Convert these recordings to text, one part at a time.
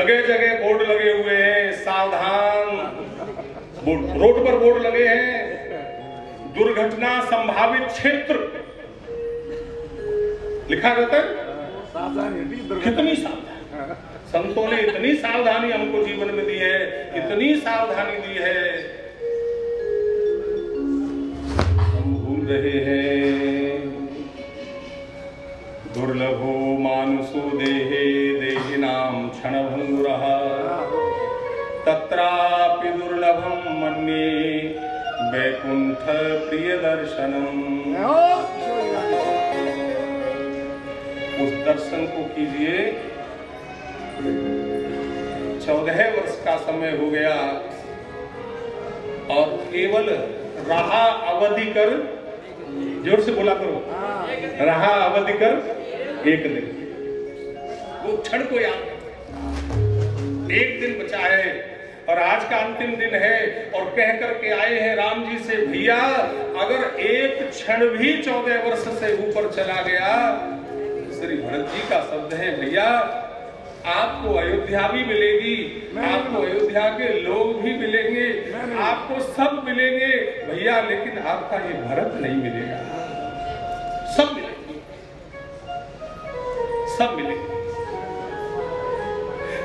जगह जगह बोर्ड लगे हुए हैं, सावधान। रोड पर बोर्ड लगे हैं, दुर्घटना संभावित क्षेत्र लिखा रहता है। कितनी सावधानी, संतों ने इतनी सावधानी हमको जीवन में दी है, इतनी सावधानी दी है, हम भूल रहे हैं। दुर्लभो मानुषो देहे देहिनां क्षणभंगुरः तत्रापि दुर्लभं मन्ये वैकुंठ प्रिय दर्शनम। उस दर्शन को कीजिए। 14 वर्ष का समय हो गया और केवल रहा अवधि कर, जोर से बोला करो, रहा अवधि कर एक दिन। वो क्षण को याद, एक दिन बचा है और आज का अंतिम दिन है और कह करके आए हैं राम जी से, भैया अगर एक क्षण भी 14 वर्ष से ऊपर चला गया, श्री भरत जी का शब्द है, भैया आपको अयोध्या भी मिलेगी, आपको अयोध्या के लोग भी मिलेंगे, आपको सब मिलेंगे भैया, लेकिन आपका ये भरत नहीं मिलेगा। सब मिलेंगे, सब मिलेंगे।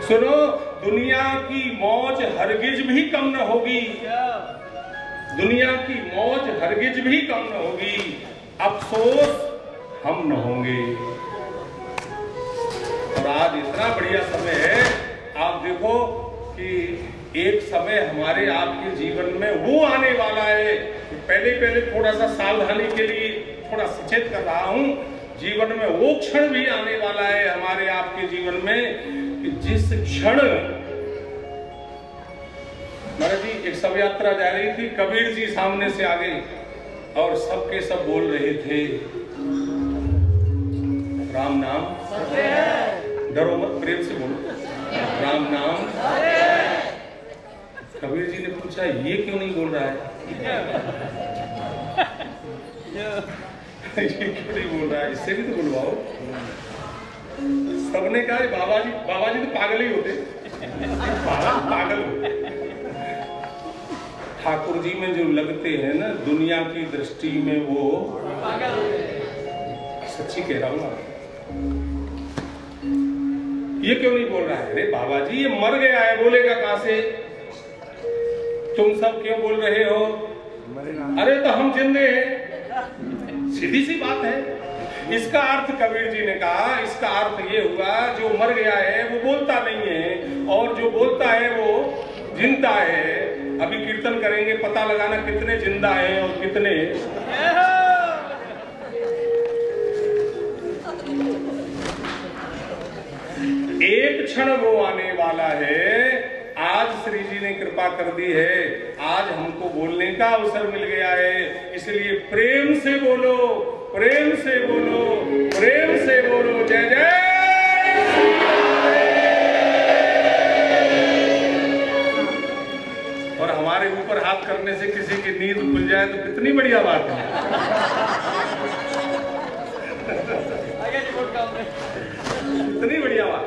सुनो, दुनिया की मौज हरगिज भी कम न होगी, दुनिया की मौज हरगिज भी कम न होगी, अफसोस हम न होंगे। और आज इतना बढ़िया समय है, आप देखो कि एक समय हमारे आपके जीवन में वो आने वाला है। पहले थोड़ा सा सावधानी के लिए थोड़ा सचेत कर रहा हूं, जीवन में वो क्षण भी आने वाला है हमारे आपके जीवन में कि जिस क्षण, महाराज जी एक शव यात्रा जा रही थी, कबीर जी सामने से आ गए और सबके सब बोल रहे थे राम नाम, डरो मत, प्रेम से बोलो राम नाम। कबीर जी ने पूछा ये क्यों नहीं बोल रहा है, ये क्यों नहीं बोल रहा है, इससे भी तो बुलवाओ। सबने कहा बाबा जी तो पागल ही होते, पागल होते। ठाकुर जी में जो लगते हैं ना दुनिया की दृष्टि में, वो सच्ची कह रहा हूं। ये क्यों नहीं बोल रहा है, अरे बाबा जी ये मर गया है, बोलेगा कहां से, तुम सब क्यों बोल रहे हो, अरे तो हम जिंदे हैं, सीधी सी बात है। इसका अर्थ कबीर जी ने कहा, इसका अर्थ ये हुआ जो मर गया है वो बोलता नहीं है और जो बोलता है वो जिंदा है। अभी कीर्तन करेंगे, पता लगाना कितने जिंदा हैं और कितने। एक क्षण वो आने वाला है, आज श्री जी ने कृपा कर दी है, आज हमको बोलने का अवसर मिल गया है, इसलिए प्रेम से बोलो, प्रेम से बोलो, प्रेम से बोलो, जय जय। और हमारे ऊपर हाथ करने से किसी की नींद खुल जाए तो कितनी बढ़िया बात है। कितनी बढ़िया बात,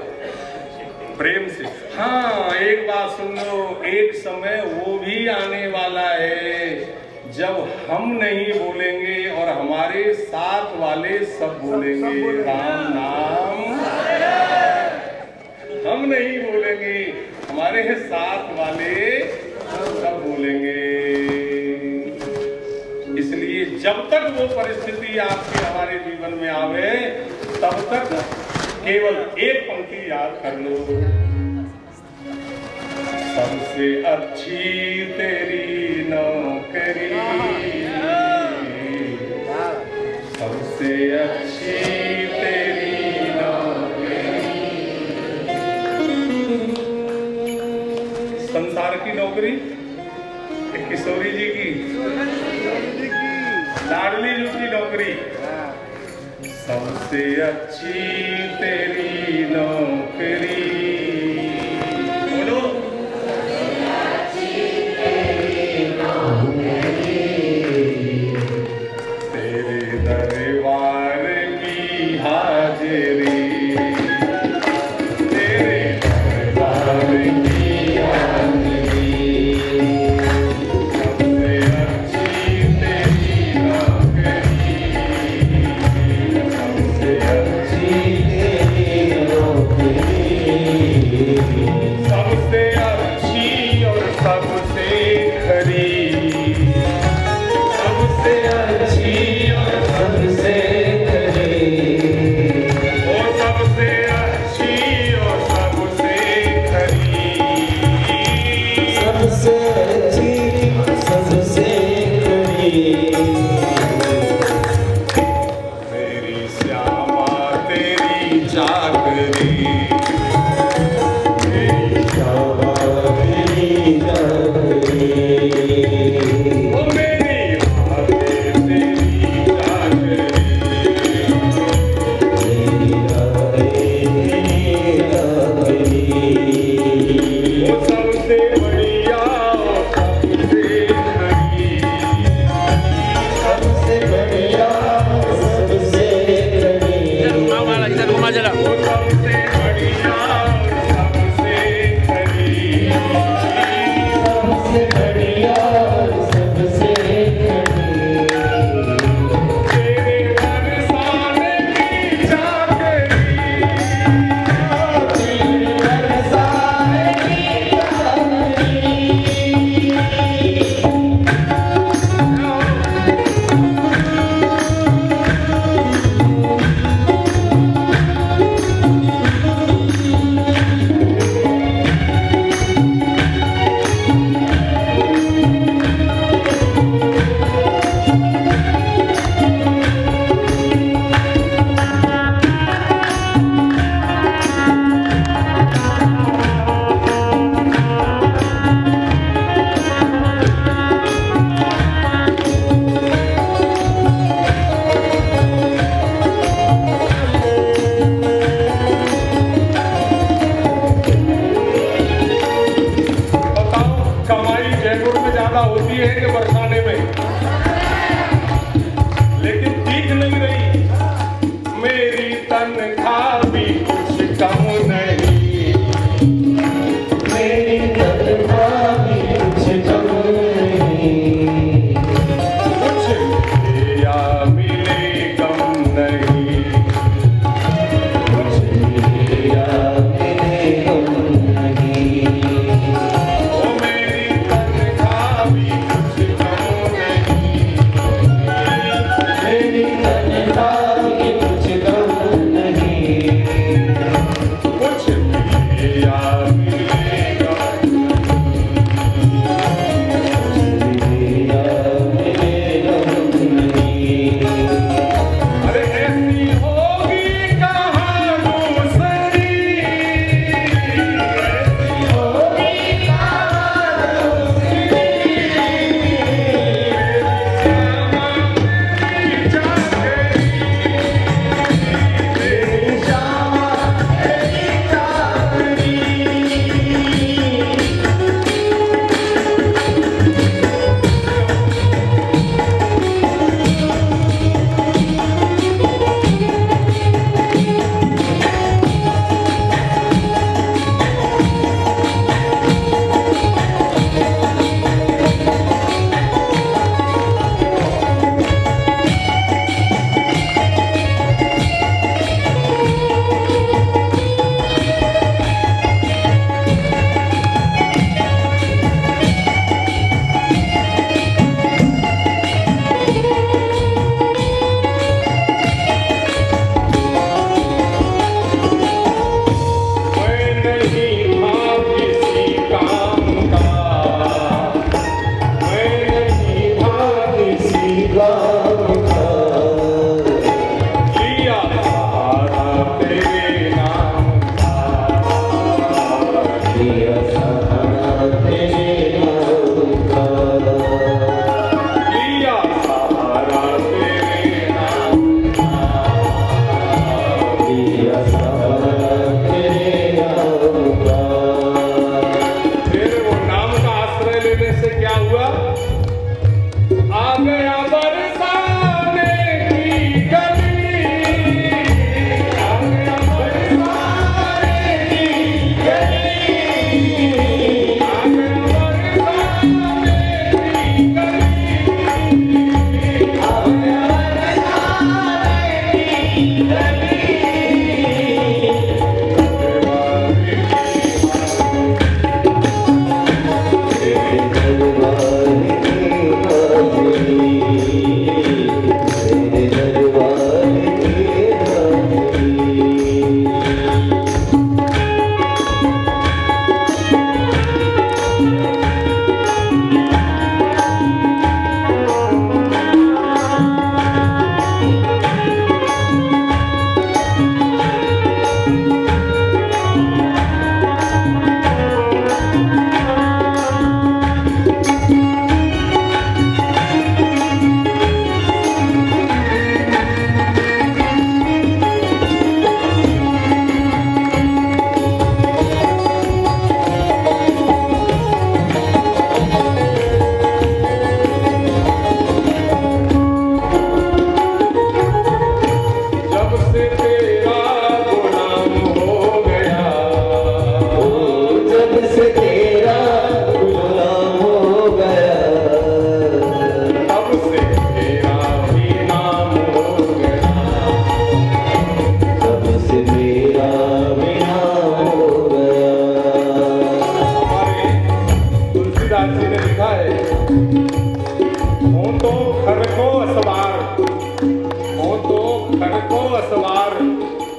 प्रेम से। हाँ एक बात सुन लो, एक समय वो भी आने वाला है जब हम नहीं बोलेंगे और हमारे साथ वाले सब बोलेंगे राम नाम। हम नहीं बोलेंगे, हमारे साथ वाले सब बोलेंगे। इसलिए जब तक वो परिस्थिति आपके हमारे जीवन में आवे, तब तक केवल एक पंक्ति याद कर लो, सबसे अच्छी तेरी नौकरी, सबसे अच्छी तेरी नौकरी। संसार की नौकरी किशोरी जी की, लाडली जी की नौकरी, सबसे अच्छी तेरी नौकरी। बोलो तेरे दरबार की हाजिरी, तेरे दरबार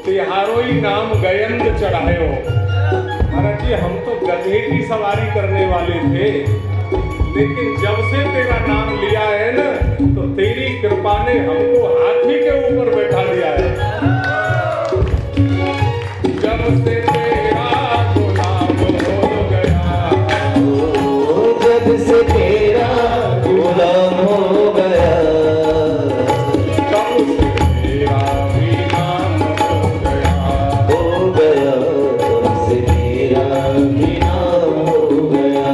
तिहारोई नाम गयंद चढ़ायो। महाराज जी हम तो गधे की सवारी करने वाले थे, लेकिन जब से तेरा नाम लिया है ना तो तेरी कृपा ने हमको हाथी के ऊपर बैठा दिया है। जब से तेरा गुलाम हो गया, जब से तेरा गुलाम हो गया, तब से तेरा भी नाम हो गया, तब से तेरा भी नाम हो गया।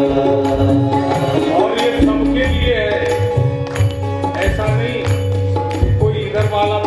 और ये सबके लिए है, ऐसा नहीं कोई इधर वाला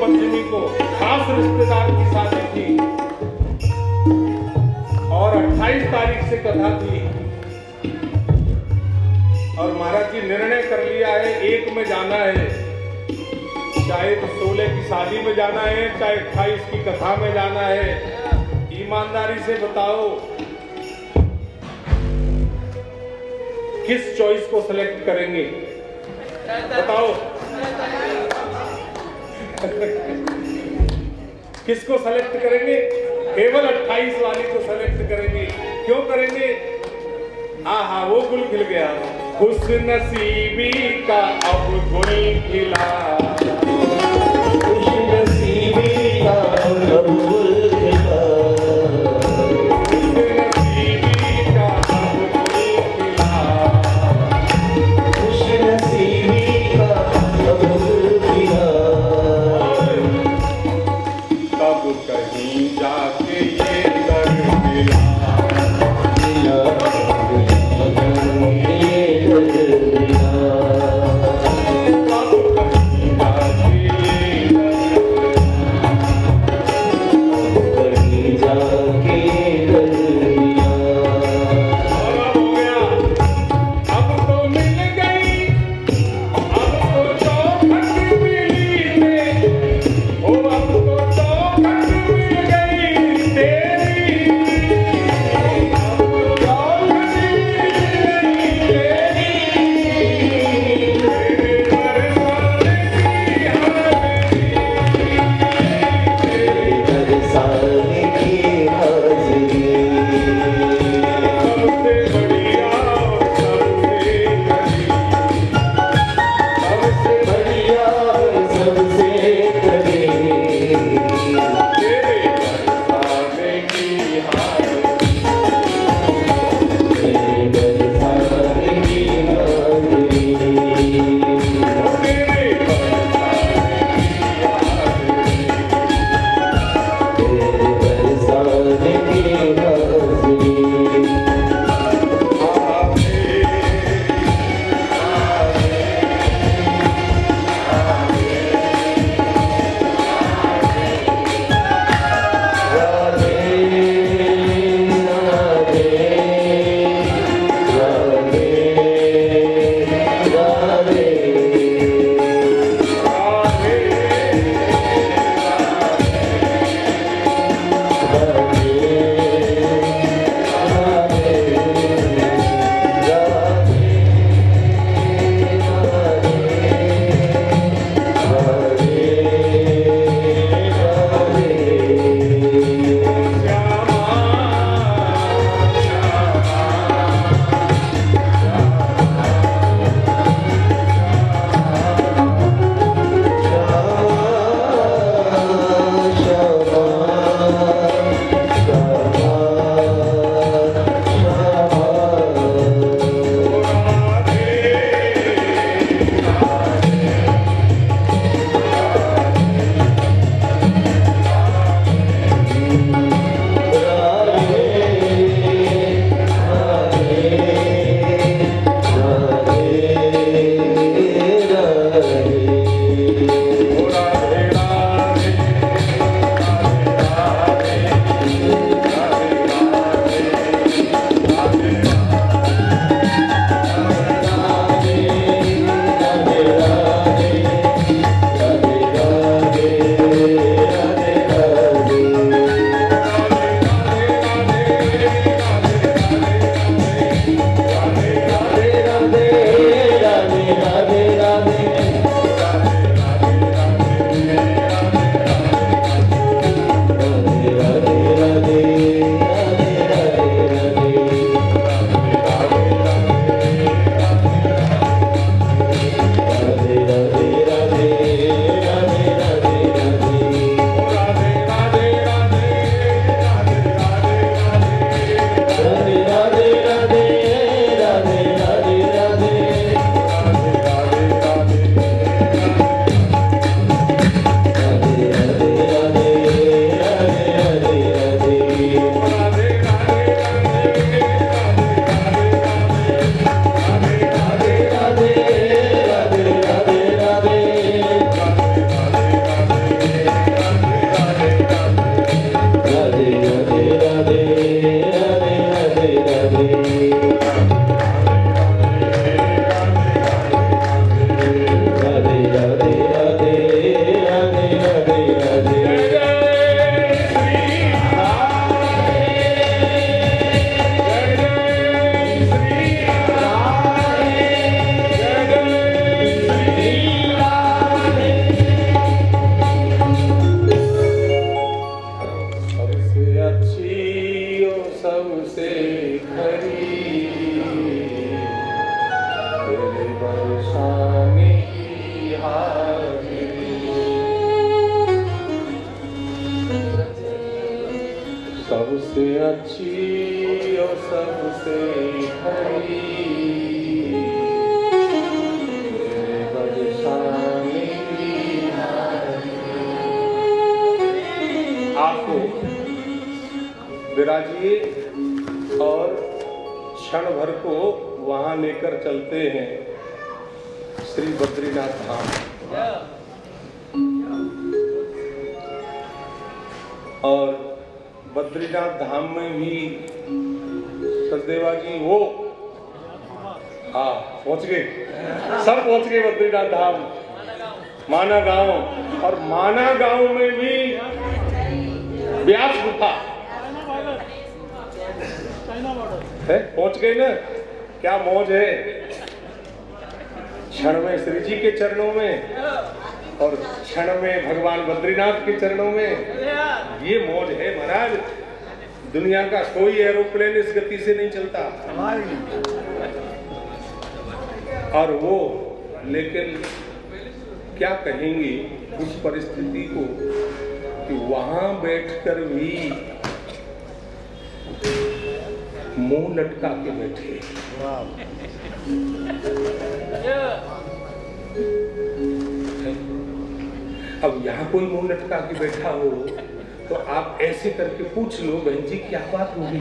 पंचमी को खास रिश्तेदार की शादी थी और 28 तारीख से कथा थी और महाराज जी निर्णय कर लिया है 1 में जाना है, चाहे तो 16 की शादी में जाना है, चाहे 28 की कथा में जाना है। ईमानदारी से बताओ किस चॉइस को सिलेक्ट करेंगे? बताओ किसको सेलेक्ट करेंगे? केवल 28 वाली को सेलेक्ट करेंगे। क्यों करेंगे? आहा वो गुल खिल गया, खुश नसीबी का अब गुल खिला, खुश नसीबी का अब गुल खिला, खुश नसीबी का अब गुल खिला, खुश नसीबी का अब गुल खिला। तब कहीं जाके ये दर्द मिला, ये दर्द मिला, तब अच्छी और सबसे खरी बरसाने की आपको विराजिए और क्षण भर को वहां लेकर चलते हैं श्री बद्रीनाथ धाम। और बद्रीनाथ धाम में भी सचदेवा जी वो पहुंच गए, सब पहुंच गए बद्रीनाथ धाम, माना गांव। और माना गांव में भी व्यास गुफा है, पहुंच गए ना। क्या मौज है, क्षण में श्री जी के चरणों में और क्षण में भगवान बद्रीनाथ के चरणों में। ये मौज है महाराज, दुनिया का कोई एरोप्लेन इस गति से नहीं चलता। और वो लेकिन क्या कहेंगे उस परिस्थिति को कि वहां बैठकर भी मुंह लटका के बैठे। अब यहाँ कोई मुंह लटका के बैठा हो तो आप ऐसे करके पूछ लो, बहन जी क्या बात होगी?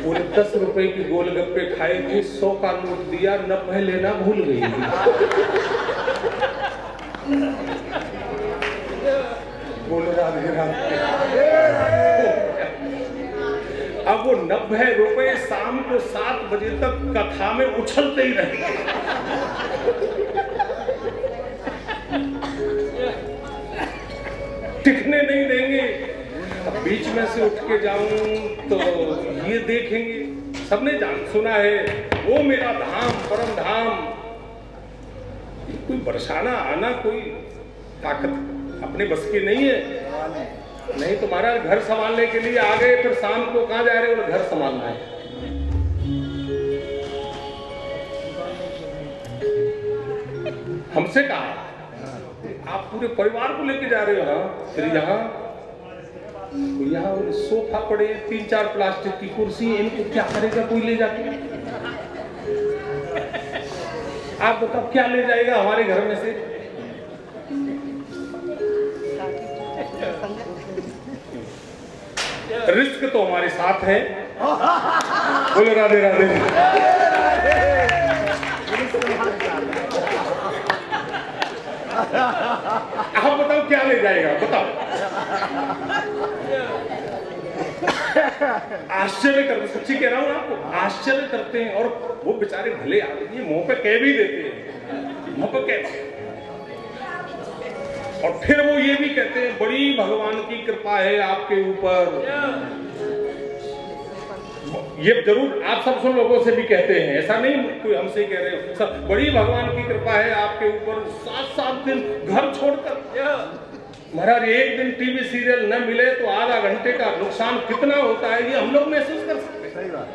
बोले 10 रुपए की गोलगप्पे खाए थे, 100 का नोट दिया, 90 लेना भूल गई। बोलो राधे राधे। अब वो 90 रुपए शाम को 7 बजे तक कथा में उछलते ही रहेंगे। टिकने नहीं देंगे। अब बीच में से उठ के जाऊं तो ये देखेंगे, सबने जान सुना है वो मेरा धाम परम धाम। कोई बरसाना आना कोई ताकत अपने बस की नहीं है। नहीं तो महाराज घर संभालने के लिए आ गए, फिर शाम को कहां जा रहे हो? घर संभालना है। हमसे कहा आप पूरे परिवार को लेके जा रहे हो? हाँ। फिर यहाँ सोफा पड़े, 3-4 प्लास्टिक की कुर्सी, इनको क्या करेगा कोई ले जाके? आप बताओ क्या ले जाएगा हमारे घर में से? रिस्क तो हमारे साथ है। बोलो राधे राधे। आप बताओ क्या ले जाएगा, बताओ। आश्चर्य करते, सच्ची कह रहा हूं आपको, आश्चर्य करते हैं। और वो बेचारे भले आदमी मुंह पे कह भी देते हैं, मुंह पे कह। और फिर वो ये भी कहते हैं बड़ी भगवान की कृपा है आपके ऊपर। ये जरूर आप सब लोगों से भी कहते हैं, ऐसा नहीं कोई हमसे कह रहे हो, सब बड़ी भगवान की कृपा है आपके ऊपर। 7-7 दिन घर छोड़कर महाराज, एक दिन टीवी सीरियल न मिले तो आधा घंटे का नुकसान कितना होता है ये हम लोग महसूस कर सकते हैं। सही बात।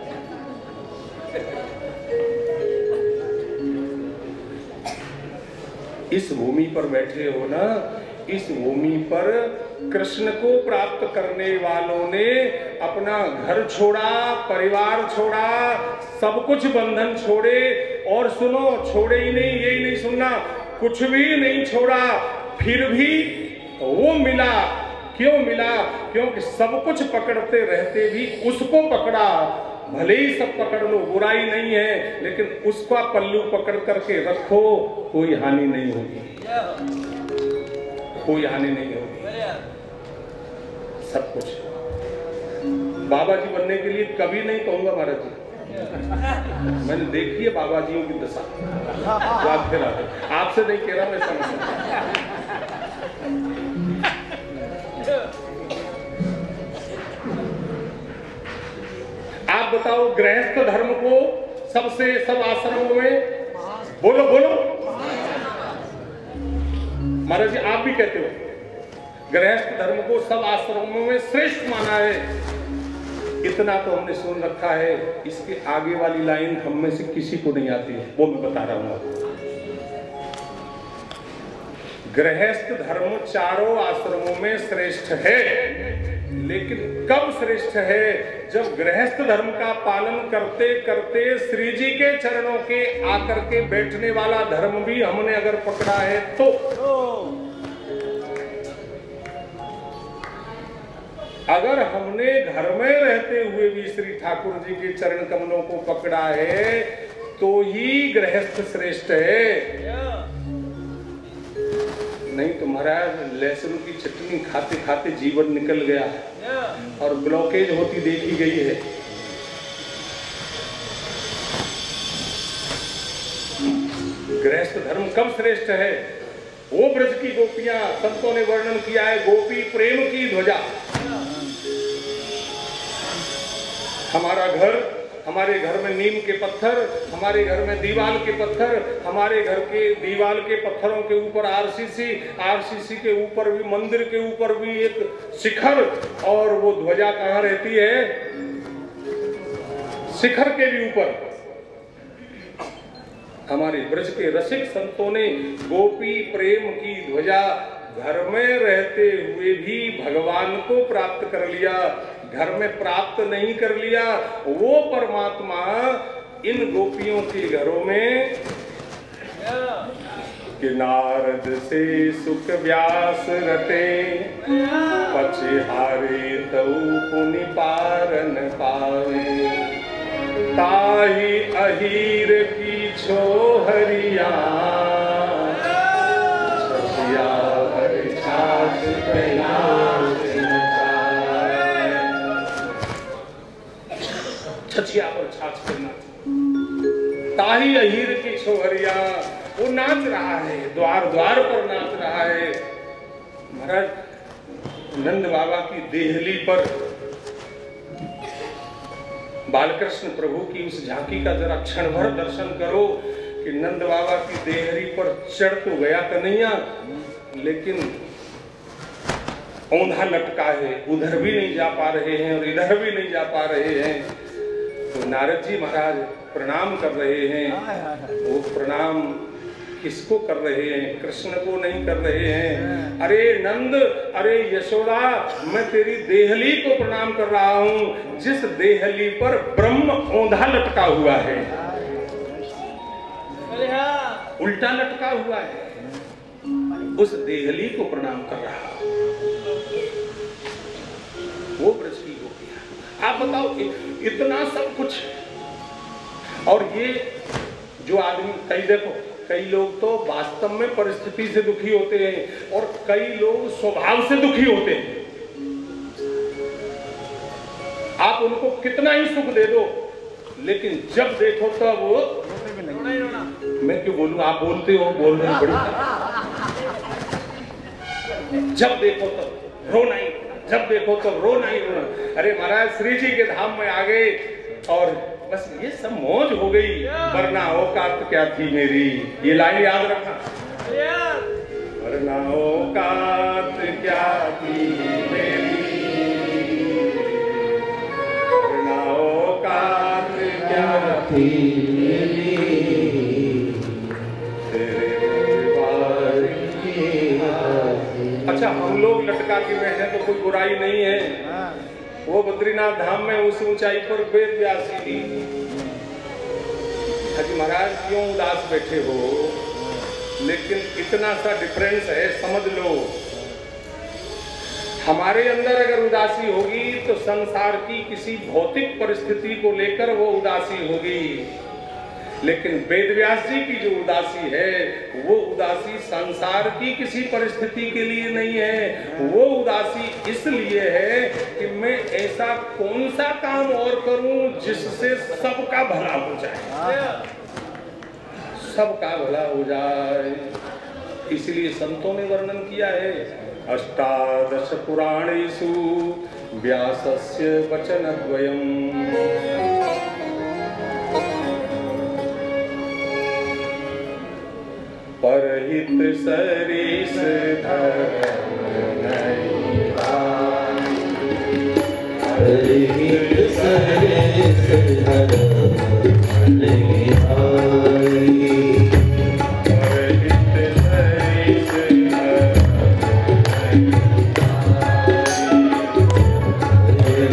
इस भूमि पर बैठे हो ना, इस भूमि पर कृष्ण को प्राप्त करने वालों ने अपना घर छोड़ा, परिवार छोड़ा, सब कुछ बंधन छोड़े। और सुनो, छोड़े ही नहीं, यही नहीं सुनना, कुछ भी नहीं छोड़ा, फिर भी वो मिला। क्यों मिला? क्योंकि सब कुछ पकड़ते रहते भी उसको पकड़ा। भले ही सब पकड़ लो, बुराई नहीं है, लेकिन उसका पल्लू पकड़ करके रखो, कोई हानि नहीं होगी, कोई हानि नहीं होगी। सब कुछ बाबा जी बनने के लिए कभी नहीं कहूंगा महाराज जी, मैंने देखी है बाबा जियों की दशा। आपसे नहीं कह रहा, मैं समझ। आप बताओ, गृहस्थ धर्म को सब आश्रमों में बोलो बोलो महाराज जी, आप भी कहते हो गृहस्थ धर्म को सब आश्रमों में श्रेष्ठ माना है। इतना तो हमने सुन रखा है, इसके आगे वाली लाइन हम में से किसी को नहीं आती है, वो मैं बता रहा हूं। गृहस्थ धर्म चारों आश्रमों में श्रेष्ठ है, लेकिन कब श्रेष्ठ है? जब गृहस्थ धर्म का पालन करते करते श्री जी के चरणों के आकर के बैठने वाला धर्म भी हमने अगर पकड़ा है तो। अगर हमने घर में रहते हुए भी श्री ठाकुर जी के चरण कमलों को पकड़ा है तो ही गृहस्थ श्रेष्ठ है। नहीं तो महाराज लहसुन की चटनी खाते खाते जीवन निकल गया और ब्लॉकेज होती देखी गई है। गृहस्थ धर्म कब श्रेष्ठ है? वो ब्रज की गोपियां, संतों ने वर्णन किया है, गोपी प्रेम की ध्वजा। हमारा घर, हमारे घर में नीम के पत्थर, हमारे घर में दीवाल के पत्थर, हमारे घर के दीवाल के पत्थरों के ऊपर आरसीसी के ऊपर भी, मंदिर के ऊपर भी एक शिखर, और वो ध्वजा कहाँ रहती है? शिखर के भी ऊपर। हमारे ब्रज के रसिक संतों ने गोपी प्रेम की ध्वजा घर में रहते हुए भी भगवान को प्राप्त कर लिया। घर में प्राप्त नहीं कर लिया, वो परमात्मा इन गोपियों के घरों में कि नारद से सुख व्यास रटे, पछहारे तऊ पुनि पारन पावे, ताही अहीर की छोहरिया, छछिया भर छाछ छछिया पर छाछ करना, ताही अहीर की छोहरिया। वो नाच रहा है, द्वार द्वार पर नाच रहा है। महाराज नंद बाबा की देहली पर बालकृष्ण प्रभु की उस झांकी का जरा क्षण भर दर्शन करो कि नंद बाबा की देहरी पर चढ़ तो गया कन्हैया, लेकिन औंधा लटका है, उधर भी नहीं जा पा रहे हैं और इधर भी नहीं जा पा रहे हैं। तो नारद जी महाराज प्रणाम कर रहे हैं। वो प्रणाम किसको कर रहे हैं? कृष्ण को नहीं कर रहे हैं। अरे नंद, अरे यशोदा, मैं तेरी देहली को प्रणाम कर रहा हूं, जिस देहली पर ब्रह्म औंधा लटका हुआ है, उल्टा लटका हुआ है, उस देहली को प्रणाम कर रहा हूं। वो ब्रज की गोपियां। आप बताओ, इतना सब कुछ। और ये जो आदमी, कई लोग तो वास्तव में परिस्थिति से दुखी होते हैं और कई लोग स्वभाव से दुखी होते हैं। आप उनको कितना ही सुख दे दो, लेकिन जब देखो तब वो मैं क्यों बोलूं, आप बोलते हो, बोल रहे हो बड़ी। जब देखो तब रोना ही, जब देखो तब रोना ही रोना। अरे महाराज श्री जी के धाम में आ गए और बस ये सब मौज हो गई, वरना औकात क्या थी मेरी। ये लाइन याद रखना, वरना औकात क्या थी मेरी, वरना औकात क्या थी मेरी, तेरे दरबार की। अच्छा, हम लोग लटका के बैठे तो कोई बुराई नहीं है। वो बद्रीनाथ धाम में उस ऊंचाई पर वेद व्यासी थी। हाजी महाराज क्यों उदास बैठे हो? लेकिन इतना सा डिफरेंस है, समझ लो। हमारे अंदर अगर उदासी होगी तो संसार की किसी भौतिक परिस्थिति को लेकर वो उदासी होगी, लेकिन वेदव्यास जी की जो उदासी है वो उदासी संसार की किसी परिस्थिति के लिए नहीं है। वो उदासी इसलिए है कि मैं ऐसा कौन सा काम और करूं जिससे सबका भला हो जाए, सबका भला हो जाए। इसलिए संतों ने वर्णन किया है, अष्टादश पुराणेषु व्यासस्य वचनद्वयम्। परहित सरिस धर्म नहीं भाई, परहित सरिस धर्म नहीं भाई, परहित सरिस धर्म नहीं भाई,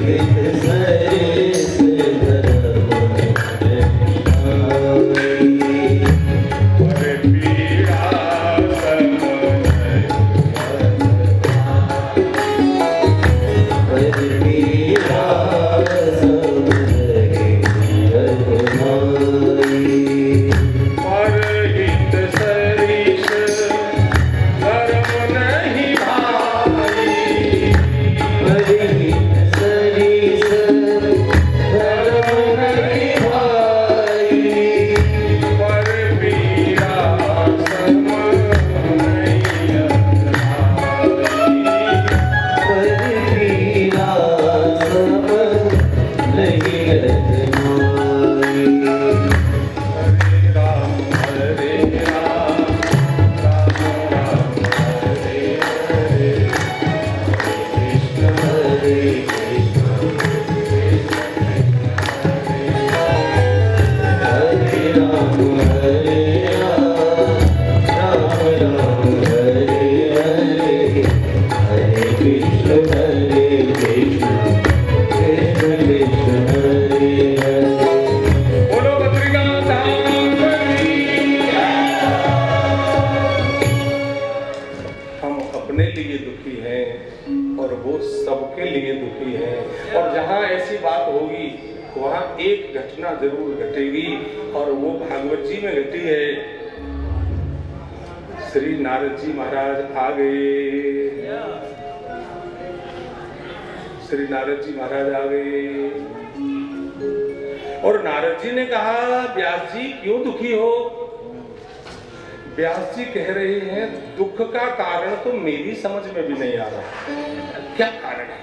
सबके लिए दुखी है। और जहाँ ऐसी बात होगी वहाँ एक घटना जरूर घटेगी और वो भागवत जी में घटी है। श्री नारद जी महाराज आ गए, श्री नारद जी महाराज आ गए और नारद जी ने कहा व्यास जी क्यों दुखी हो? व्यास जी कह रहे हैं दुख का कारण तो मेरी समझ में भी नहीं आ रहा। क्या कारण है?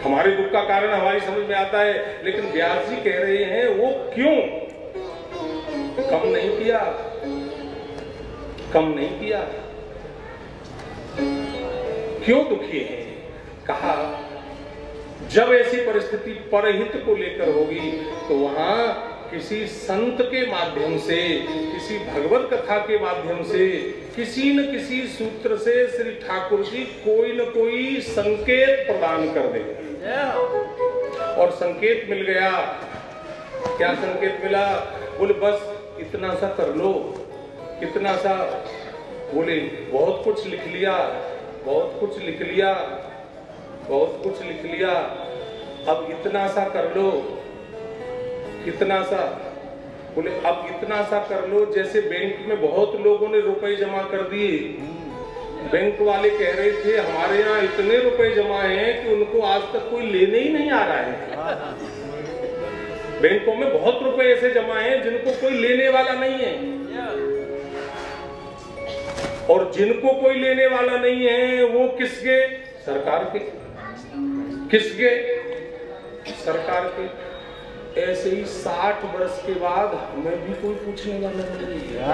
हमारे दुख का कारण हमारी समझ में आता है, लेकिन व्यास जी कह रहे हैं वो क्यों? कम नहीं किया, कम नहीं किया, क्यों दुखी है? कहा जब ऐसी परिस्थिति परहित को लेकर होगी तो वहां किसी संत के माध्यम से, किसी भगवत कथा के माध्यम से, किसी न किसी सूत्र से श्री ठाकुर जी कोई न कोई संकेत प्रदान कर देंगे। और संकेत मिल गया। क्या संकेत मिला? बोले बस इतना सा कर लो, कितना सा? बोले बहुत कुछ लिख लिया, बहुत कुछ लिख लिया, बहुत कुछ लिख लिया, अब इतना सा कर लो। कितना सा? बोले अब इतना सा कर लो जैसे बैंक में बहुत लोगों ने रुपए जमा कर दिए, बैंक वाले कह रहे थे हमारे यहाँ इतने रुपए जमा हैं कि उनको आज तक कोई लेने ही नहीं आ रहा है। बैंकों में बहुत रुपए ऐसे जमा हैं जिनको कोई लेने वाला नहीं है, और जिनको कोई लेने वाला नहीं है वो किसके? सरकार के। किसके? सरकार के। ऐसे ही 60 वर्ष के बाद हमें भी कोई पूछने वाला नहीं है।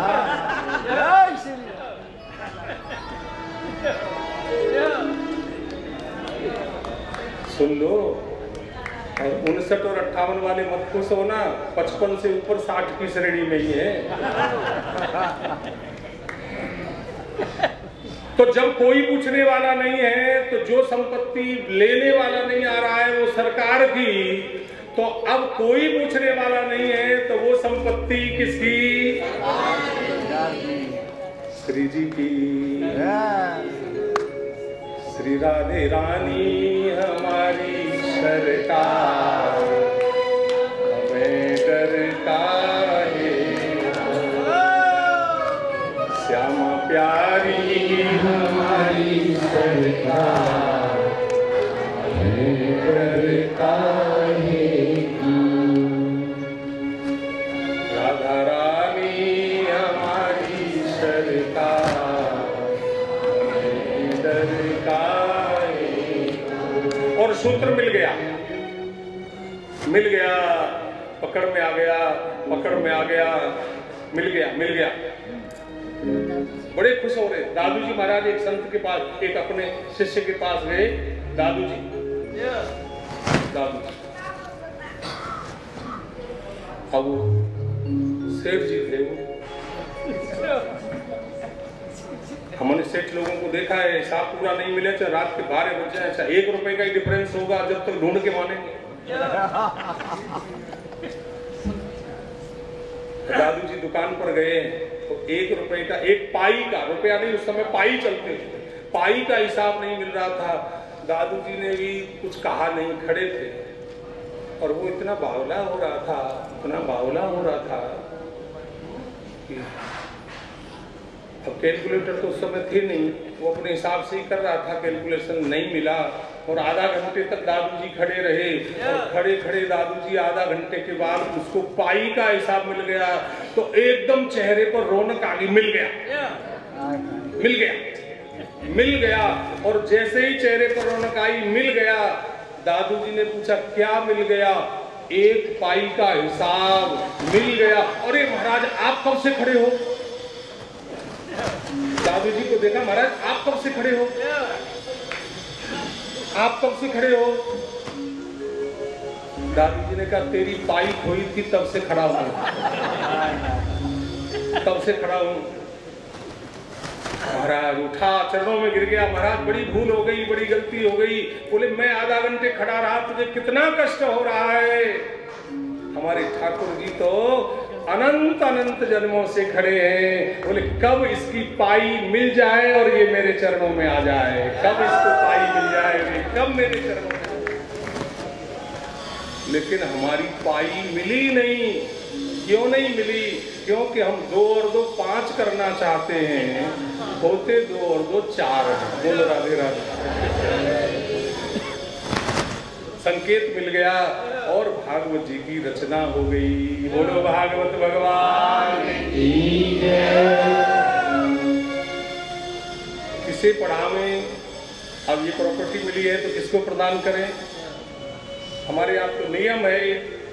सुन लो, और 59 और 58 वाले मत खुश होना, 55 से ऊपर 60 की श्रेणी में ही है। तो जब कोई पूछने वाला नहीं है, तो जो संपत्ति लेने वाला नहीं आ रहा है वो सरकार की, तो अब कोई पूछने वाला नहीं है तो वो संपत्ति किसकी? श्री जी की। श्री राधे रानी हमारी सरकार, हमें डरता है श्यामा प्यारी हमारी सरकार, हमें डरता है राधा रानी हमारी सरकार, हमें डरता है। और सूत्र मिल गया, मिल गया, पकड़ में आ गया, पकड़ में आ गया, मिल गया, मिल गया। बड़े खुश हो रहे। दादू जी महाराज एक संत के पास, एक अपने शिष्य के पास गए। दादू जी, दादू जी, अब सेठ जी थे वो। हमने सेठ लोगों को देखा है, हिसाब पूरा नहीं मिले चाहे रात के 12 बज जाए, अच्छा 1 रुपए का ही डिफरेंस होगा जब तक ढूंढ के मानेंगे। दादू जी दुकान पर गए तो 1 रुपए का, 1 पाई का, रुपया नहीं, उस समय पाई चलते थे, पाई का हिसाब नहीं मिल रहा था। दादू जी ने भी कुछ कहा नहीं, खड़े थे। और वो इतना बावला हो रहा था, इतना बावला हो रहा था कि अब कैलकुलेटर तो उस समय थे नहीं, वो अपने हिसाब से ही कर रहा था, कैलकुलेशन नहीं मिला। और आधा घंटे तक दादू जी खड़े रहे, और खड़े खड़े दादू जी आधा घंटे के बाद उसको पाई का हिसाब मिल गया तो एकदम चेहरे पर रौनक आ गई। मिल गया, मिल गया, मिल गया। और जैसे ही चेहरे पर रौनक आई, मिल गया, दादू जी ने पूछा क्या मिल गया? 1 पाई का हिसाब मिल गया। अरे महाराज आप कब से खड़े हो? दादू जी को देखा, महाराज आप कब से खड़े हो? आप कब से खड़े हो? दादू जी ने कहा तेरी पाई खोई थी तब से खड़ा हूं, तब से खड़ा हूं। महाराज उठा, चरणों में गिर गया। महाराज बड़ी भूल हो गई, बड़ी गलती हो गई। बोले मैं आधा घंटे खड़ा रहा, तुझे कितना कष्ट हो रहा है? हमारे ठाकुर जी तो अनंत अनंत जन्मों से खड़े हैं, बोले कब इसकी पाई मिल जाए और ये मेरे चरणों में आ जाए, कब इसको पाई मिल जाए, ये कब मेरे चरणों में आ जाए। लेकिन हमारी पाई मिली नहीं। क्यों नहीं मिली? क्योंकि हम 2 और 2 5 करना चाहते हैं, होते 2 और 2 4 हैं। बोलो राधे राधे। संकेत मिल गया और भागवत जी की रचना हो गई। बोलो भागवत भगवान की जय। किसे पढ़ावे? अब ये प्रॉपर्टी मिली है तो किसको प्रदान करें? हमारे यहाँ तो नियम है,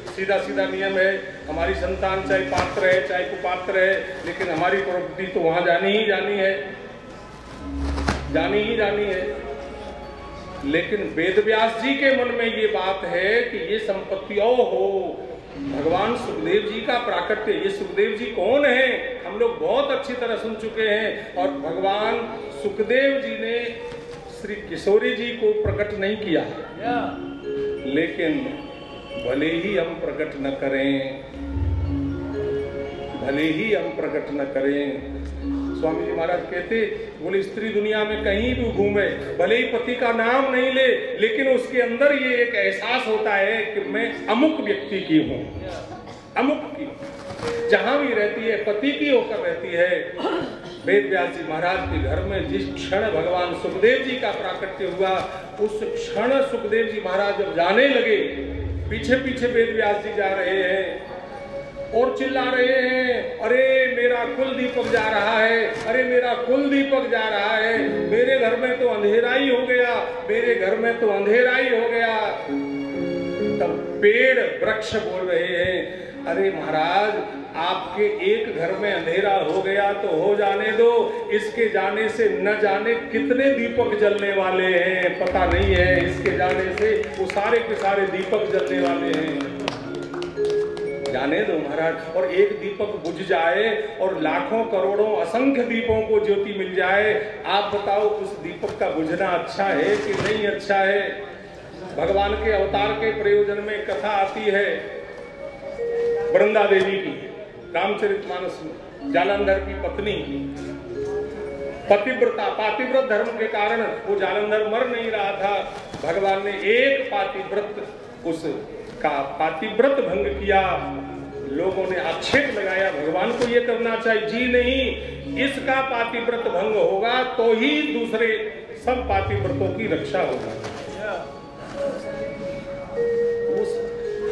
सीधा सीधा नियम है, हमारी संतान चाहे पात्र है चाहे कुपात्र है, लेकिन हमारी प्रॉपर्टी तो वहां जानी ही जानी है, जानी ही जानी है। लेकिन वेदव्यास जी के मन में ये बात है कि ये संपत्ति हो भगवान सुखदेव जी का प्राकट्य। ये सुखदेव जी कौन है हम लोग बहुत अच्छी तरह सुन चुके हैं, और भगवान सुखदेव जी ने श्री किशोरी जी को प्रकट नहीं किया, लेकिन भले ही हम प्रकट न करें, भले ही हम प्रकट न करें। स्वामी जी महाराज कहते, बोले स्त्री दुनिया में कहीं भी घूमे, भले ही पति का नाम नहीं ले, लेकिन उसके अंदर ये एक एहसास होता है कि मैं अमुक व्यक्ति की हूँ, अमुक की। जहां भी रहती है पति की होकर रहती है। वेदव्यास जी महाराज के घर में जिस क्षण भगवान सुखदेव जी का प्राकट्य हुआ, उस क्षण सुखदेव जी महाराज जब जाने लगे, पीछे पीछे वेदव्यास जी जा रहे हैं और चिल्ला रहे हैं, अरे मेरा कुल दीपक जा रहा है, अरे मेरा कुल दीपक जा रहा है, मेरे घर में तो अंधेरा ही हो गया, मेरे घर में तो अंधेरा ही हो गया। तब पेड़ वृक्ष बोल रहे हैं, अरे महाराज आपके एक घर में अंधेरा हो गया तो हो जाने दो, इसके जाने से न जाने कितने दीपक जलने वाले हैं पता नहीं है, इसके जाने से वो सारे के सारे दीपक जलने वाले हैं। जाने दो महाराज, और एक दीपक बुझ जाए और लाखों करोड़ों असंख्य दीपों को ज्योति मिल जाए, आप बताओ उस दीपक का बुझना अच्छा है कि नहीं अच्छा है? भगवान के अवतार के प्रयोजन में कथा आती है वृंदा देवी की, रामचरितमानस में। जालंधर की पत्नी पतिव्रता, पातिव्रत धर्म के कारण वो जालंधर मर नहीं रहा था। भगवान ने एक पातिव्रत उसका पातिव्रत भंग किया। लोगों ने आक्षेप लगाया भगवान को ये करना चाहिए, जी नहीं, इसका पातिव्रत भंग होगा तो ही दूसरे सब पातिव्रतों की रक्षा होगा। उस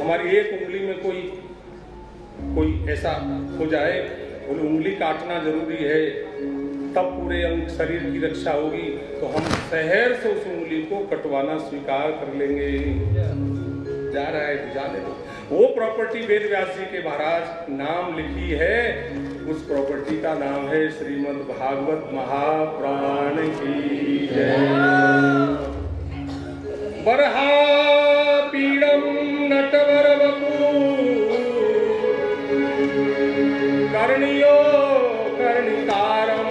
हमारी एक उंगली में कोई ऐसा हो जाए, बोले उंगली काटना जरूरी है तब पूरे अंग शरीर की रक्षा होगी, तो हम शहर से उस उंगली को कटवाना स्वीकार कर लेंगे। जा रहा है तो जाने दो। वो प्रॉपर्टी वेदव्यास जी के महाराज नाम लिखी है, उस प्रॉपर्टी का नाम है श्रीमद् भागवत महापुराण की जय। बरहा पीड़म नटवर कर्णियो कर्णिकारम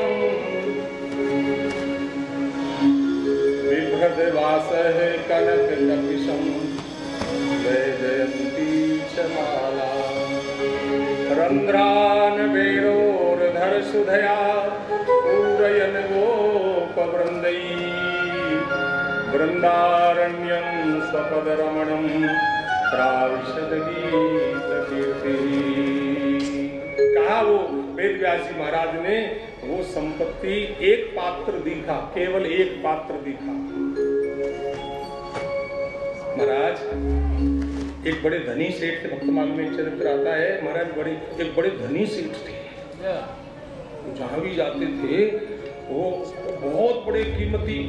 बिभ्रदवासः कनक कपिशम वैजयन्ती च माला रंध्रान वेणोर्धर सुधया पूरयन् गोपवृन्दै वृन्दारण्यं स्वपदरमणं प्राविशद गीतकीर्तिः। कहा वो वेदव्यास जी महाराज ने वो संपत्ति एक पात्र दिखा, केवल एक पात्र दिखा। महाराज एक बड़े धनी सेठ थे, भक्तमाल में एक चरित्र आता है, महाराज एक बड़े धनी सेठ थे। जहां भी जाते थे वो बहुत बड़े कीमती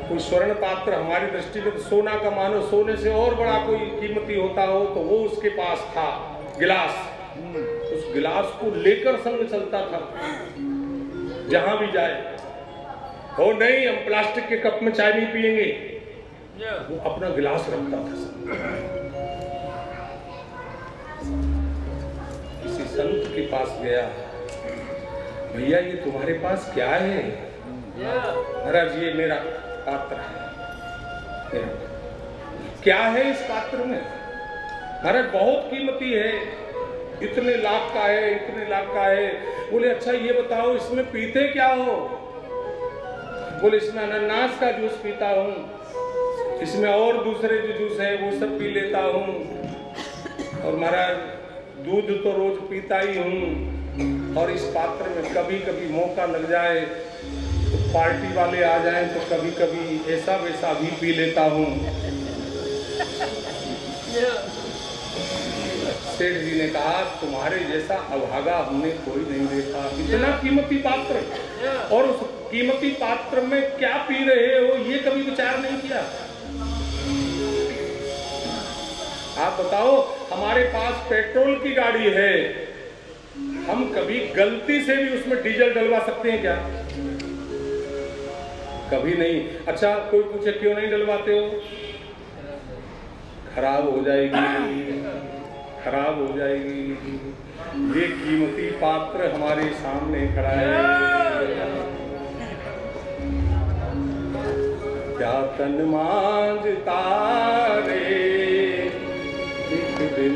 कोई स्वर्ण पात्र, हमारी दृष्टि में सोना का मानो सोने से और बड़ा कोई कीमती होता हो तो वो उसके पास था गिलास। उस गिलास को लेकर संग चलता था जहां भी जाए। हो नहीं हम प्लास्टिक के कप में चाय नहीं पिएंगे, वो अपना गिलास रखता था। किसी संत के पास गया, भैया ये तुम्हारे पास क्या है? महाराज ये मेरा पात्र है। क्या है इस पात्र में? महाराज बहुत कीमती है। इतने लाख का है, इतने लाख का है। बोले अच्छा ये बताओ इसमें पीते क्या हो? बोले इसमें अनानास का जूस पीता हूँ, इसमें और दूसरे जो जूस है वो सब पी लेता हूँ, और महाराज दूध तो रोज पीता ही हूँ, और इस पात्र में कभी कभी मौका लग जाए तो पार्टी वाले आ जाएं तो कभी कभी ऐसा वैसा भी पी लेता हूँ। सेठ जी ने कहा तुम्हारे जैसा अभागा हमने कोई नहीं देखा, इतना कीमती पात्र, और उस कीमती पात्र में क्या पी रहे हो ये कभी विचार नहीं किया? आप बताओ हमारे पास पेट्रोल की गाड़ी है, हम कभी गलती से भी उसमें डीजल डलवा सकते हैं क्या? कभी नहीं। अच्छा कोई पूछे क्यों नहीं डलवाते हो? खराब हो जाएगी, खराब हो जाएगी। ये कीमती पात्र हमारे सामने खड़ा है। क्या तन मांझता रे एक दिल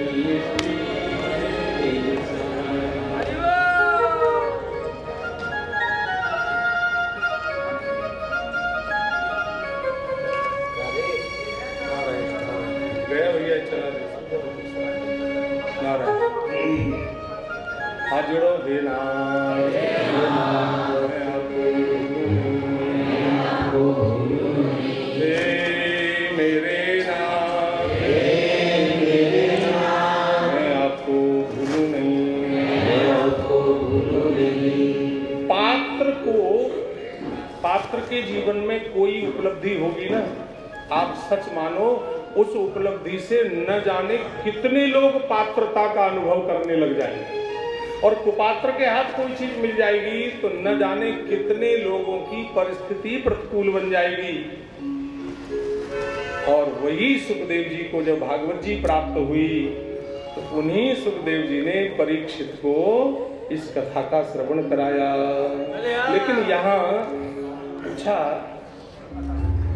गया भैया, चला हाथ जोड़ो हे नाम, मेरे नाम, मैं आपको भूलूं नहीं। पात्र के जीवन में कोई उपलब्धि होगी ना, आप सच मानो उस उपलब्धि से न जाने कितने लोग पात्रता का अनुभव करने लग जाएंगे, और कुपात्र के हाथ कोई चीज मिल जाएगी तो न जाने कितने लोगों की परिस्थिति प्रतिकूल बन जाएगी। और वही सुखदेव जी को जब भागवत जी प्राप्त हुई तो उन्हीं सुखदेव जी ने परीक्षित को इस कथा का श्रवण कराया। लेकिन यहाँ पूछा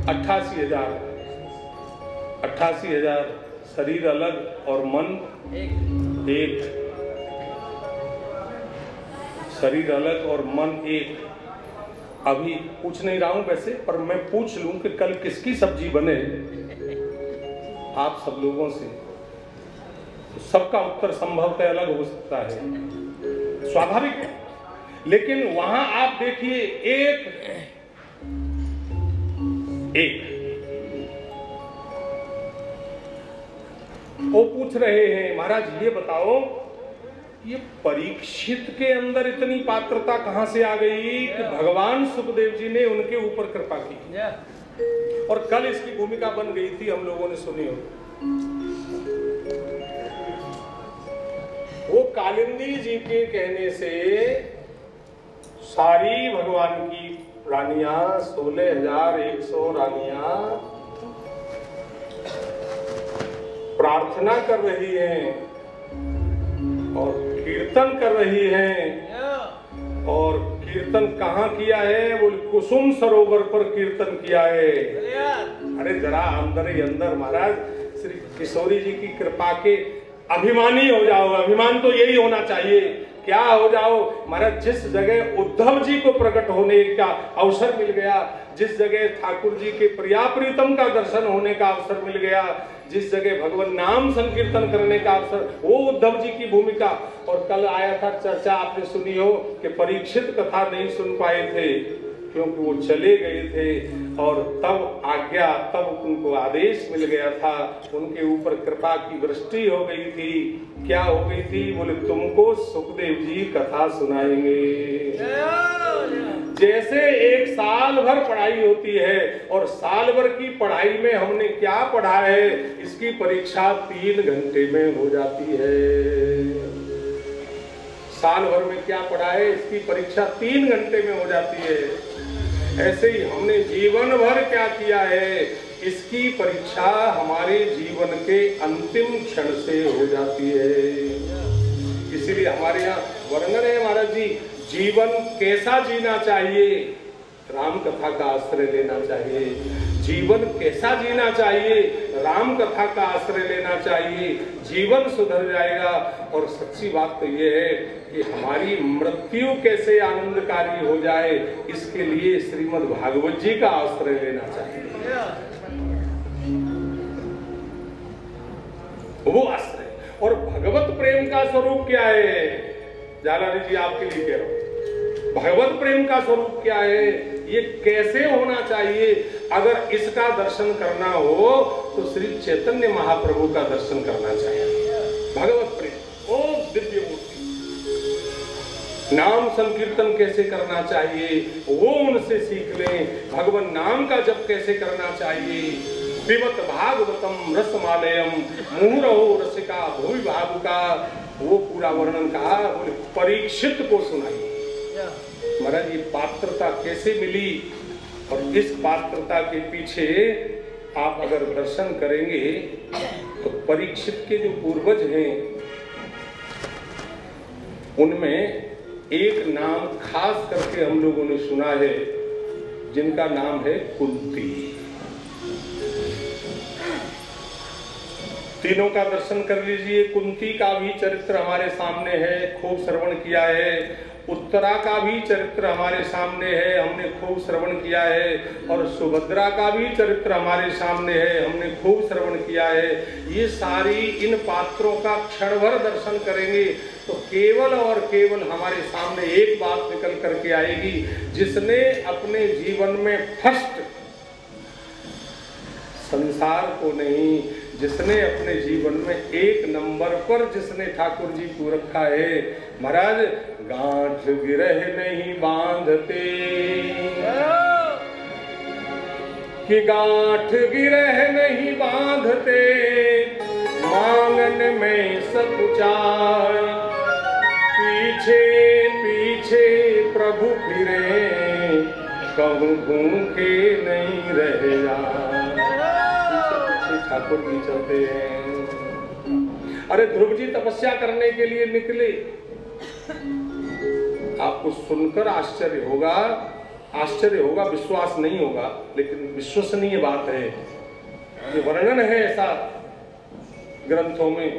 88,000 शरीर अलग और मन एक, शरीर अलग और मन एक। अभी पूछ नहीं रहा हूं वैसे, पर मैं पूछ लूं कि कल किसकी सब्जी बने आप सब लोगों से, तो सबका उत्तर संभवतः अलग हो सकता है, स्वाभाविक है। लेकिन वहां आप देखिए एक वो पूछ रहे हैं महाराज ये बताओ ये परीक्षित के अंदर इतनी पात्रता कहां से आ गई कि भगवान सुखदेव जी ने उनके ऊपर कृपा की। और कल इसकी भूमिका बन गई थी, हम लोगों ने सुनी हो। वो कालिंदी जी के कहने से सारी भगवान की रानियां 16,100 रानियां प्रार्थना कर रही हैं और कीर्तन कर रही हैं। और कीर्तन कहाँ किया है? बोल कुसुम सरोवर पर कीर्तन किया है। अरे जरा अंदर ही अंदर महाराज श्री किशोरी जी की कृपा के अभिमानी हो जाओ। अभिमान तो यही होना चाहिए। क्या हो जाओ महाराज, जिस जगह उद्धव जी को प्रकट होने का अवसर मिल गया, जिस जगह ठाकुर जी के प्रिया प्रीतम का दर्शन होने का अवसर मिल गया, जिस जगह भगवान नाम संकीर्तन करने का अवसर, वो उद्धव जी की भूमिका। और कल आया था चर्चा, आपने सुनी हो कि परीक्षित कथा नहीं सुन पाए थे क्योंकि वो चले गए थे, और तब आज्ञा, तब उनको आदेश मिल गया था, उनके ऊपर कृपा की वृष्टि हो गई थी। क्या हो गई थी? बोले तुमको सुखदेव जी कथा सुनाएंगे। जैसे एक साल भर पढ़ाई होती है और साल भर की पढ़ाई में हमने क्या पढ़ा है, इसकी परीक्षा 3 घंटे में हो जाती है। साल भर में क्या पढ़ा है, इसकी परीक्षा 3 घंटे में हो जाती है। ऐसे ही हमने जीवन भर क्या किया है, इसकी परीक्षा हमारे जीवन के अंतिम क्षण से हो जाती है। इसीलिए हमारे यहाँ वर्णन है महाराज जी, जीवन कैसा जीना चाहिए, राम कथा का आश्रय लेना चाहिए। जीवन कैसा जीना चाहिए, राम कथा का आश्रय लेना चाहिए, जीवन सुधर जाएगा। और सच्ची बात तो ये है कि हमारी मृत्यु कैसे आनंदकारी हो जाए, इसके लिए श्रीमद् भागवत जी का आश्रय लेना चाहिए। वो आश्रय। और भगवत प्रेम का स्वरूप क्या है, जालानी जी आपके लिए कह रहा हूं, भगवत प्रेम का स्वरूप क्या है, ये कैसे होना चाहिए। अगर इसका दर्शन करना हो तो श्री चैतन्य महाप्रभु का दर्शन करना चाहिए। भगवत प्रेम, ओ दिव्य मूर्ति, नाम संकीर्तन कैसे करना चाहिए वो उनसे सीख लें। भगवान नाम का जप कैसे करना चाहिए। पिबत भागवतम रसमालयम मुहुरहो रसिका भुवि भावुका, वो पूरा वर्णन कहा। बोले परीक्षित को सुनाइए महाराज ये पात्रता कैसे मिली, और इस पात्रता के पीछे आप अगर दर्शन करेंगे तो परीक्षित के जो पूर्वज हैं उनमें एक नाम खास करके हम लोगों ने सुना है, जिनका नाम है कुंती। तीनों का दर्शन कर लीजिए। कुंती का भी चरित्र हमारे सामने है, खूब श्रवण किया है। उत्तरा का भी चरित्र हमारे सामने है, हमने खूब श्रवण किया है। और सुभद्रा का भी चरित्र हमारे सामने है, हमने खूब श्रवण किया है। ये सारी इन पात्रों का क्षण भर दर्शन करेंगे तो केवल और केवल हमारे सामने एक बात निकल करके आएगी, जिसने अपने जीवन में फर्स्ट संसार को नहीं, जिसने अपने जीवन में एक नंबर पर जिसने ठाकुर जी को रखा है। महाराज गांठ गिरह नहीं बांधते कि गांठ गिरह नहीं बांधते, मांगन में सकुचाए, पीछे पीछे प्रभु फिरे, कहूँ भूखे नहीं रह जाए। ठाकुर जी चलते हैं। अरे ध्रुव जी तपस्या करने के लिए निकले, आपको सुनकर आश्चर्य होगा, विश्वास नहीं होगा, लेकिन विश्वसनीय बात है। ये वर्णन है ऐसा ग्रंथों में।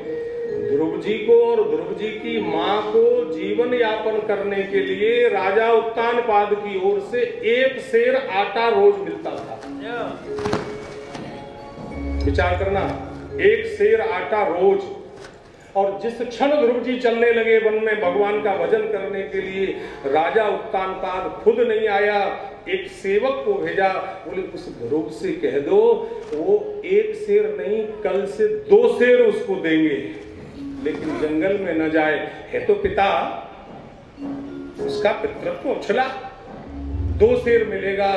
ध्रुव जी को और ध्रुव जी की मां को जीवन यापन करने के लिए राजा उत्तानपाद की ओर से एक सेर आटा रोज मिलता था। विचार करना, एक सेर आटा रोज। और जिस क्षण ध्रुव जी चलने लगे वन में भगवान का भजन करने के लिए, राजा उत्तानपाद खुद नहीं आया, एक सेवक को भेजा। बोले उस ध्रुव से कह दो वो एक सेर नहीं कल से 2 सेर उसको देंगे, लेकिन जंगल में न जाए। है तो पिता, उसका पितृत्व उछला, 2 सेर मिलेगा,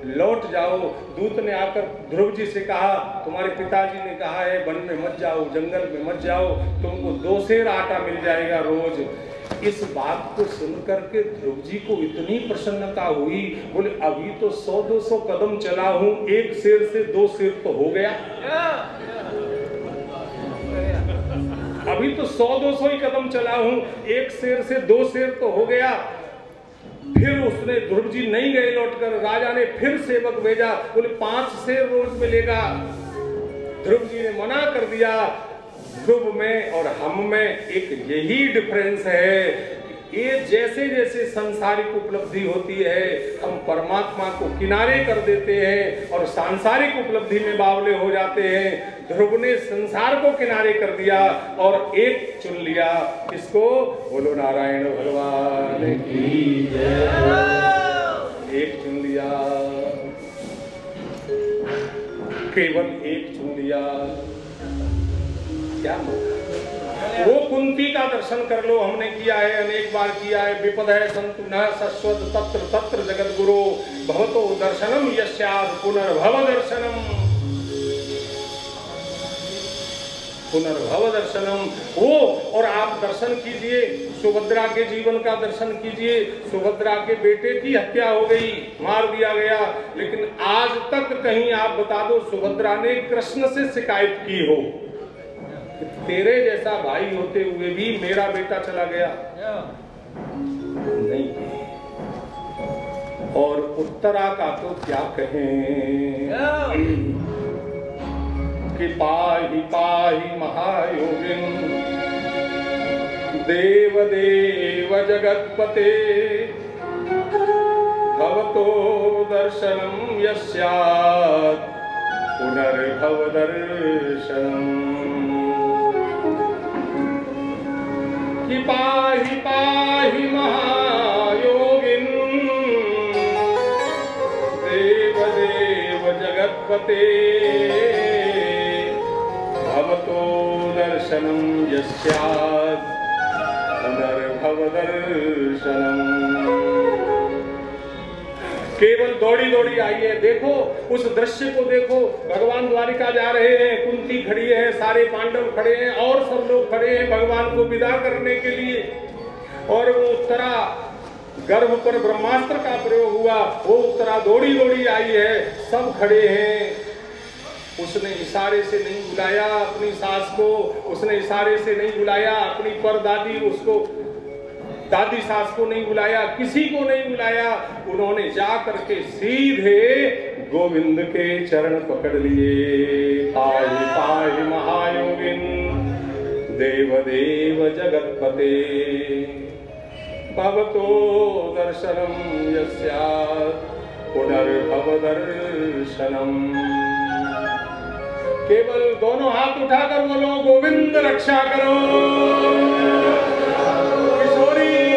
लौट जाओ। दूत ने आकर ध्रुव जी से कहा तुम्हारे पिताजी ने कहा है वन में मत जाओ, जंगल में मत जाओ, तुमको 2 सेर आटा मिल जाएगा रोज। इस बात को सुनकर के ध्रुव जी को इतनी प्रसन्नता हुई। बोले अभी तो 100-200 कदम चला हूं, एक सेर से 2 सेर तो हो गया। अभी तो 100-200 ही कदम चला हूं, एक सेर से 2 सेर तो हो गया। फिर उसने ध्रुव जी नहीं गए लौटकर, राजा ने फिर सेवक भेजा। बोले 5 सेर रोज मिलेगा। ध्रुव जी ने मना कर दिया। ध्रुव में और हम में एक यही डिफरेंस है। ये जैसे जैसे सांसारिक उपलब्धि होती है हम परमात्मा को किनारे कर देते हैं और सांसारिक उपलब्धि में बावले हो जाते हैं। ध्रुव ने संसार को किनारे कर दिया और एक चुन लिया। किसको? बोलो नारायण भगवान की जय। एक चुन लिया, केवल एक चुन लिया। क्या वो कुंती का दर्शन कर लो, हमने किया है, अनेक बार किया है। विपद है संतु न शश्वत तत्र तत्र जगत गुरु भवतो दर्शनम यस्याद पुनर्भव दर्शनम। पुनर्भव दर्शनम वो। और आप दर्शन कीजिए, सुभद्रा के जीवन का दर्शन कीजिए। सुभद्रा के बेटे की हत्या हो गई, मार दिया गया, लेकिन आज तक कहीं आप बता दो सुभद्रा ने कृष्ण से शिकायत की हो तेरे जैसा भाई होते हुए भी मेरा बेटा चला गया? नहीं। और उत्तरा का तो क्या कहें कि पाहि पाहि महायोगिन देव देव जगत्पते भवतो दर्शनम यस्यात् पुनर्भव दर्शनम कि पाहि पाहि महायोगिन देव देव जगत्पते भवतो दर्शनम यस्यात् पुनर्भव दर्शनम। केवल दौड़ी दौड़ी आई है, देखो उस दृश्य को देखो। भगवान द्वारिका जा रहे हैं, कुंती खड़ी है, सारे पांडव खड़े हैं और सब लोग खड़े हैं भगवान को विदा करने के लिए। और वो उत्तरा गर्भ पर ब्रह्मास्त्र का प्रयोग हुआ, वो उत्तरा दौड़ी दौड़ी आई है, सब खड़े हैं। उसने इशारे से नहीं बुलाया अपनी सास को, उसने इशारे से नहीं बुलाया अपनी परदादी, उसको दादी सास को नहीं बुलाया, किसी को नहीं बुलाया। उन्होंने जा करके सीधे गोविंद के चरण पकड़ लिए। पाहि पाहि महायोगिन देव देव जगत्पते भवतो दर्शनम यस्यात् पुनर्भव दर्शनम। केवल दोनों हाथ उठाकर बोलो गोविंद रक्षा करो,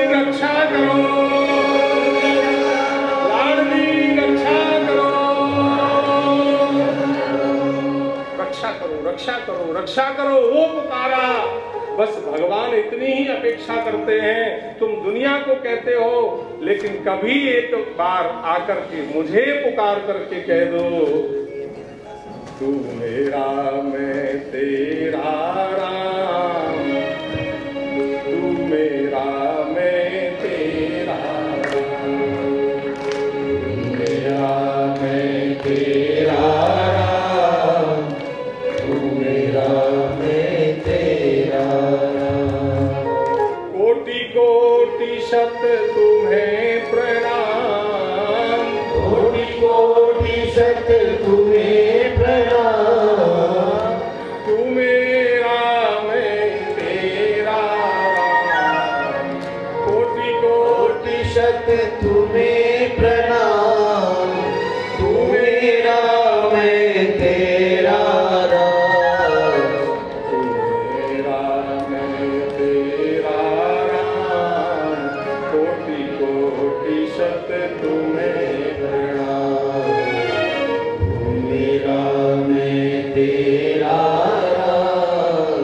रक्षा करो, लाडली रक्षा करो, रक्षा करो, रक्षा करो, रक्षा करो। वो पुकारा। बस भगवान इतनी ही अपेक्षा करते हैं। तुम दुनिया को कहते हो, लेकिन कभी एक बार आकर के मुझे पुकार करके कह दो, तू मेरा मैं तेरा राम, तू मेरा मैं तेरा राम, मेरा मैं तेरा राम, तू मेरा मैं तेरा राम। कोटि कोटि शत तुम्हें प्रणाम, कोटि कोटि शत तुम्हें प्रणाम, तू मेरा मैं तेरा राम। कोटि कोटि शत तुम्हें प्रणाम, तू मेरा मैं तेरा राम, तू मेरा मैं तेरा राम। कोटि कोटि शत तुम्हें प्रणाम, तू मेरा मैं तेरा राम।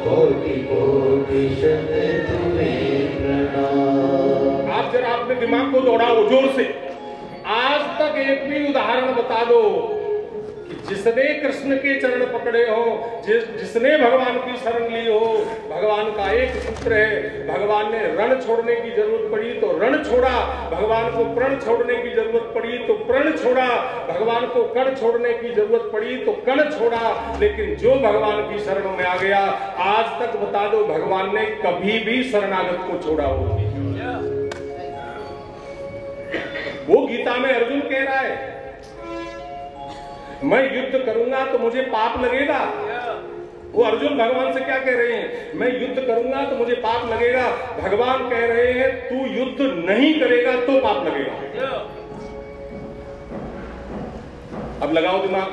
कोटि कोटि शत तुम्हें प्रणाम। आप जरा अपने दिमाग को दौड़ाओ जोर से। आज तक एक भी उदाहरण बता दो कि जिसने कृष्ण के चरण पकड़े हो, जिसने भगवान की शरण ली हो। भगवान का एक सूत्र है, भगवान ने रण छोड़ने की जरूरत पड़ी तो रण छोड़ा, भगवान को प्रण छोड़ने की जरूरत पड़ी तो प्रण छोड़ा, भगवान को कण छोड़ने की जरूरत पड़ी तो कण छोड़ा। लेकिन जो भगवान की शरण में आ गया, आज तक बता दो भगवान ने कभी भी शरणागत को छोड़ा हो? वो गीता में अर्जुन कह रहा है, मैं युद्ध करूंगा तो मुझे पाप लगेगा। वो अर्जुन भगवान से क्या कह रहे हैं? मैं युद्ध करूंगा तो मुझे पाप लगेगा। भगवान कह रहे हैं तू युद्ध नहीं करेगा तो पाप लगेगा। अब लगाओ दिमाग।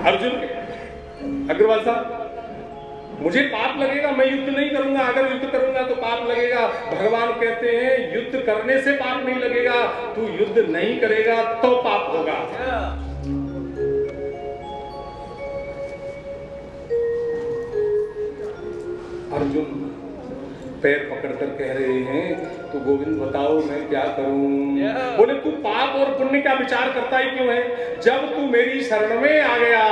अर्जुन अग्रवाल साहब, मुझे पाप लगेगा, मैं युद्ध नहीं करूंगा, अगर युद्ध करूंगा तो पाप लगेगा। भगवान कहते हैं युद्ध करने से पाप नहीं लगेगा, तू युद्ध नहीं करेगा तो पाप होगा। अर्जुन पैर पकड़कर कह रहे हैं तो गोविंद बताओ मैं क्या करूं? बोले तू पाप और पुण्य का विचार करता ही क्यों है? जब तू मेरी शरण में आ गया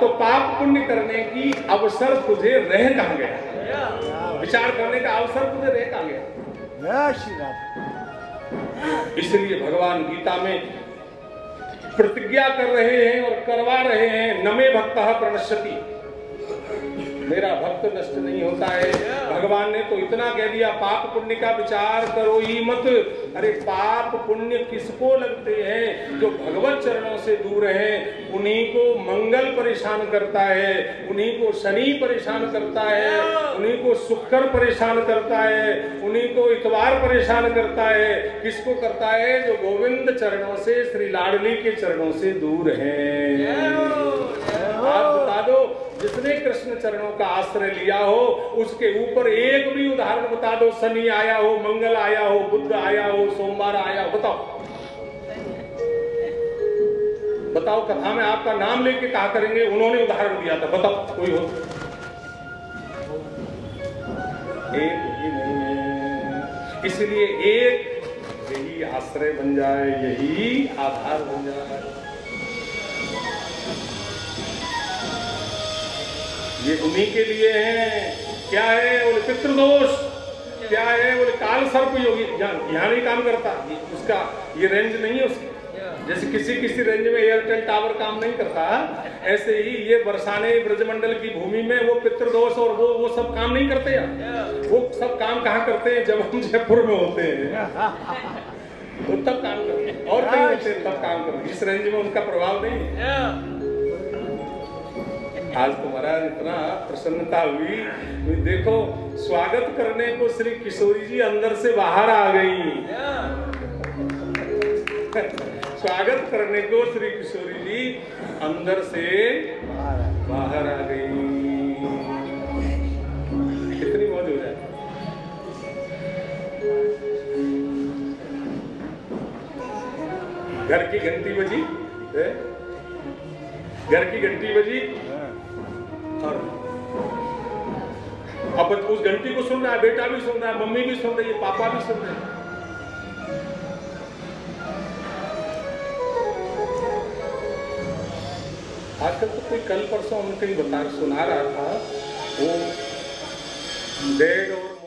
तो पाप पुण्य करने की अवसर तुझे रह कहां गया? विचार करने का अवसर तुझे रह कहां गया? इसलिए भगवान गीता में प्रतिज्ञा कर रहे हैं और करवा रहे हैं, नमे भक्तः प्रणश्यति। मेरा भक्त नष्ट नहीं होता है। भगवान ने तो इतना कह दिया, पाप पुण्य का विचार करो ही मत। अरे पाप पुण्य किसको लगते हैं? जो भगवत चरणों से दूर हैं, उन्हीं को मंगल परेशान करता है, उन्हीं को शनि परेशान करता है, उन्हीं को शुक्र परेशान करता है, उन्हीं को इतवार परेशान करता है। किसको करता है? जो गोविंद चरणों से, श्री लाडली के चरणों से दूर हैं। आप बता दो, जिसने कृष्ण चरणों का आश्रय लिया हो उसके ऊपर एक भी उदाहरण बता दो। शनि आया हो, मंगल आया हो, बुध आया हो, सोमवार आया हो, बताओ बताओ। कथा में आपका नाम लेके कहा करेंगे उन्होंने उदाहरण दिया था, बताओ कोई हो? एक भी नहीं है। इसलिए एक यही आश्रय बन जाए, यही आधार बन जाए। ये उन्हीं के लिए है। क्या है? बोले पितृदोष। क्या है? बोले काल सर्प योगी। यहाँ नहीं काम करता उसका, ये रेंज नहीं है उसकी। जैसे किसी रेंज में एयरटेल टावर काम नहीं करता, ऐसे ही ये बरसाने ब्रजमंडल की भूमि में वो पितृदोष और वो सब काम नहीं करते यार। वो सब काम कहाँ करते हैं? जब हम जयपुर में होते हैं तो तब काम करते हैं, और कहीं होते हैं तब काम करते हैं। इस रेंज में उनका प्रभाव नहीं है। आज तुम्हारा इतना प्रसन्नता हुई, देखो स्वागत करने को श्री किशोरी जी अंदर से बाहर आ गई। स्वागत करने को श्री किशोरी जी अंदर से बाहर आ गई। कितनी मौज हो जाए। घर की घंटी बजी, घर की घंटी बजी, और अब उस घंटी को सुन रहा है, बेटा भी सुन रहा है, मम्मी भी सुन रही है, पापा भी सुन रहे हैं। आजकल तो कोई कल परसों हम कहीं सुना रहा था, वो डेड और